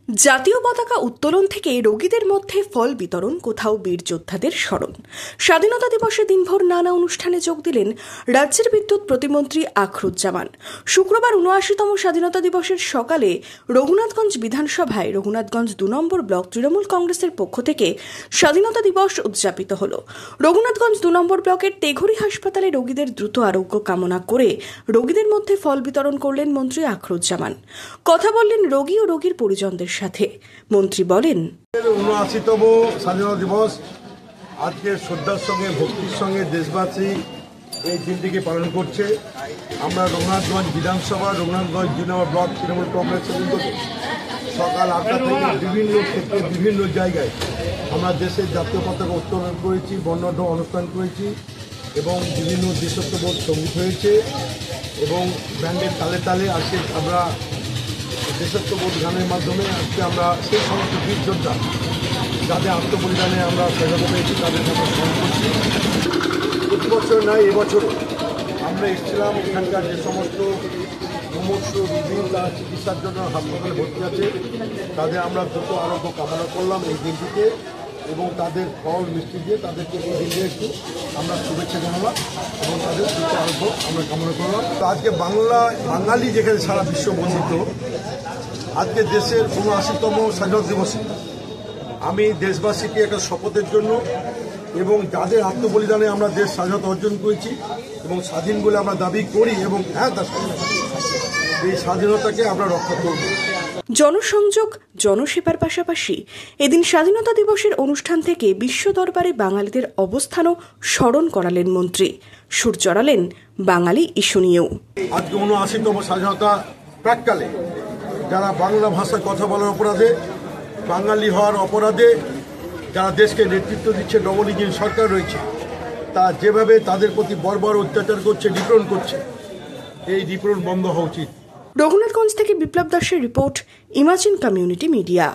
জাতীয় পতাকা উত্তোলন থেকে রোগীদের মধ্যে ফল বিতরণ, কোথাও বীর যোদ্ধাদের স্মরণ। স্বাধীনতা দিবসে দিনভর নানা অনুষ্ঠানে যোগ দিলেন রাজ্যের বিদ্যুৎ প্রতিমন্ত্রী আখরুজ্জামান। শুক্রবার ৭৯তম স্বাধীনতা দিবসের সকালে রঘুনাথগঞ্জ বিধানসভায় রঘুনাথগঞ্জ ২ নম্বর ব্লক তৃণমূল কংগ্রেসের পক্ষ থেকে স্বাধীনতা দিবস উদযাপিত হল। রঘুনাথগঞ্জ ২ নম্বর ব্লকের তেঘরি হাসপাতালে রোগীদের দ্রুত আরোগ্য কামনা করে রোগীদের মধ্যে ফল বিতরণ করলেন মন্ত্রী আখরুজ্জামান। কথা বললেন রোগী ও রোগীর পরিজনদের সাথে। মন্ত্রী বলেন, ৭৯তম স্বাধীনতা দিবস আজকে শ্রদ্ধার সঙ্গে ভক্তির সঙ্গে দেশবাসী এই দিনটিকে পালন করছে। আমরা রঘুনাথগঞ্জ বিধানসভা, রঘুনাথগঞ্জ ২ নম্বর ব্লক তৃণমূল কংগ্রেসের উদ্যোগে সকাল ৮টা থেকে বিভিন্ন ক্ষেত্রে বিভিন্ন জায়গায় আমরা দেশের জাতীয় পতাকা উত্তোলন করেছি, বর্ণাঢ্য অনুষ্ঠান করেছি এবং বিভিন্ন দেশাত্মবোধ সঙ্গীত হয়েছে এবং ব্যান্ডের তালে তালে আজকে আমরা দেশাত্মবোধ গানের মাধ্যমে আজকে আমরা সেই সমস্ত বীর যোদ্ধা যাদের আত্মবলিদানে আমরা স্বাধীনতা পেয়েছি তাদের আমরা স্মরণ করছি। প্রতি বছর নয়, এবছরও আমরা এসেছিলাম এখানকার যে সমস্ত মুমূর্ষ রোগী তার চিকিৎসার জন্য হাসপাতালে ভর্তি আছে তাদের আমরা দ্রুত আরোগ্য কামনা করলাম এই দিনটিতে এবং তাদের ফল মিষ্টি দিয়ে তাদেরকে এই দিনে একটু আমরা শুভেচ্ছা জানালাম এবং তাদের দ্রুত আরোগ্য আমরা কামনা করলাম। তো আজকে বাঙালি যেখানে সারা বিশ্ব বঞ্চিত, আজকে দেশের ৭৯তম স্বাধীনতা দিবসে আমি দেশবাসীকে একটা শপথের জন্য এবং যাদের আত্মবলিদানে আমরা দেশ স্বাধীনতা অর্জন করেছি এবং স্বাধীন বলে আমরা দাবি করি এবং এই স্বাধীনতাকে আমরা রক্ষা করব। জনসংযোগ, জনসেবার পাশাপাশি এদিন স্বাধীনতা দিবসের অনুষ্ঠান থেকে বিশ্ব দরবারে বাঙালিদের অবস্থানও স্মরণ করালেন মন্ত্রী। সুর চড়ালেন বাঙালি ইস্যু নিয়েও। আজকে ৭৯তম স্বাধীনতা প্রাককালে যারা বাংলা ভাষায় কথা বলার অপরাধে, বাঙালি হওয়ার অপরাধে যারা দেশকে নেতৃত্ব দিচ্ছে, ডবল ইঞ্জিন সরকার রয়েছে, তা যেভাবে তাদের প্রতি বর্বর অত্যাচার করছে, নিপীড়ন করছে, এই নিপীড়ন বন্ধ হওয়া উচিত। রঘুনাথগঞ্জ থেকে বিপ্লব দাসের রিপোর্ট, ইমাজিন কমিউনিটি মিডিয়া।